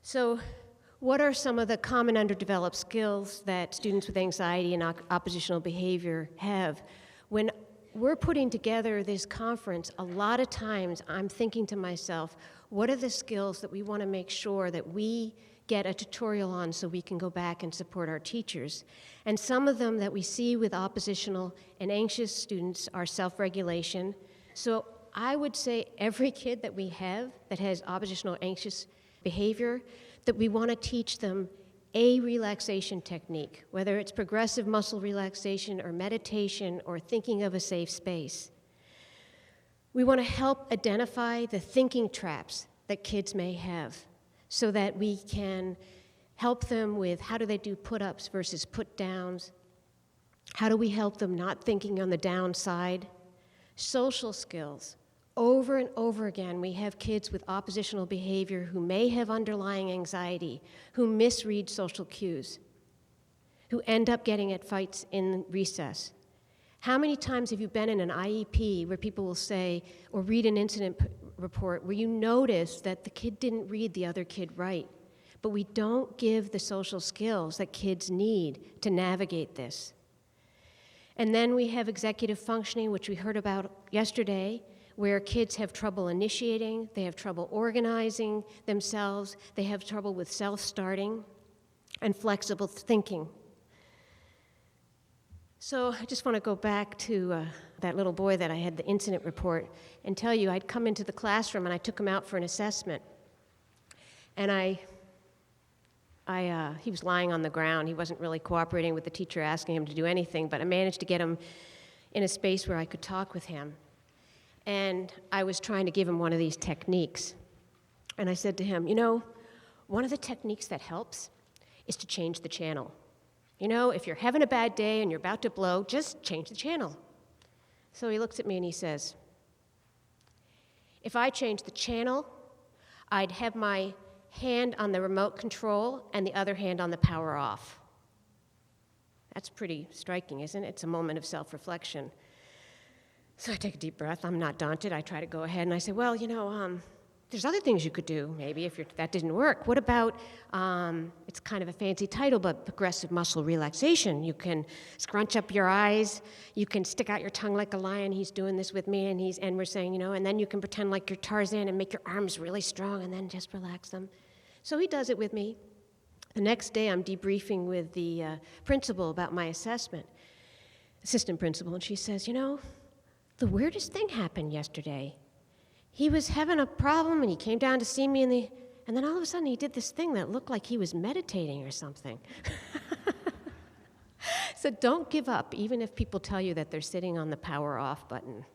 So, what are some of the common underdeveloped skills that students with anxiety and oppositional behavior have? When we're putting together this conference, a lot of times I'm thinking to myself, what are the skills that we want to make sure that we get a tutorial on so we can go back and support our teachers? And some of them that we see with oppositional and anxious students are self-regulation. So I would say every kid that we have that has oppositional anxious behavior, that we want to teach them a relaxation technique, whether it's progressive muscle relaxation or meditation or thinking of a safe space. We want to help identify the thinking traps that kids may have so that we can help them with how do they do put-ups versus put-downs, how do we help them not thinking on the downside, social skills. Over and over again, we have kids with oppositional behavior who may have underlying anxiety, who misread social cues, who end up getting at fights in recess. How many times have you been in an IEP where people will say, or read an incident report where you notice that the kid didn't read the other kid right, but we don't give the social skills that kids need to navigate this? And then we have executive functioning, which we heard about yesterday, where kids have trouble initiating, they have trouble organizing themselves, they have trouble with self-starting and flexible thinking. So I just want to go back to that little boy that I had the incident report and tell you I'd come into the classroom and I took him out for an assessment. And he was lying on the ground. He wasn't really cooperating with the teacher asking him to do anything, but I managed to get him in a space where I could talk with him. And I was trying to give him one of these techniques. And I said to him, you know, one of the techniques that helps is to change the channel. You know, if you're having a bad day and you're about to blow, just change the channel. So he looks at me and he says, if I change the channel, I'd have my hand on the remote control and the other hand on the power off. That's pretty striking, isn't it? It's a moment of self-reflection. So I take a deep breath. I'm not daunted. I try to go ahead and I say, well, you know, there's other things you could do, maybe, if that didn't work. What about, it's kind of a fancy title, but progressive muscle relaxation. You can scrunch up your eyes. You can stick out your tongue like a lion. He's doing this with me, and we're saying, you know, and then you can pretend like you're Tarzan and make your arms really strong and then just relax them. So he does it with me. The next day, I'm debriefing with the principal about my assessment, assistant principal, and she says, you know, the weirdest thing happened yesterday. He was having a problem, and he came down to see me, and then all of a sudden he did this thing that looked like he was meditating or something. So don't give up, even if people tell you that they're sitting on the power off button.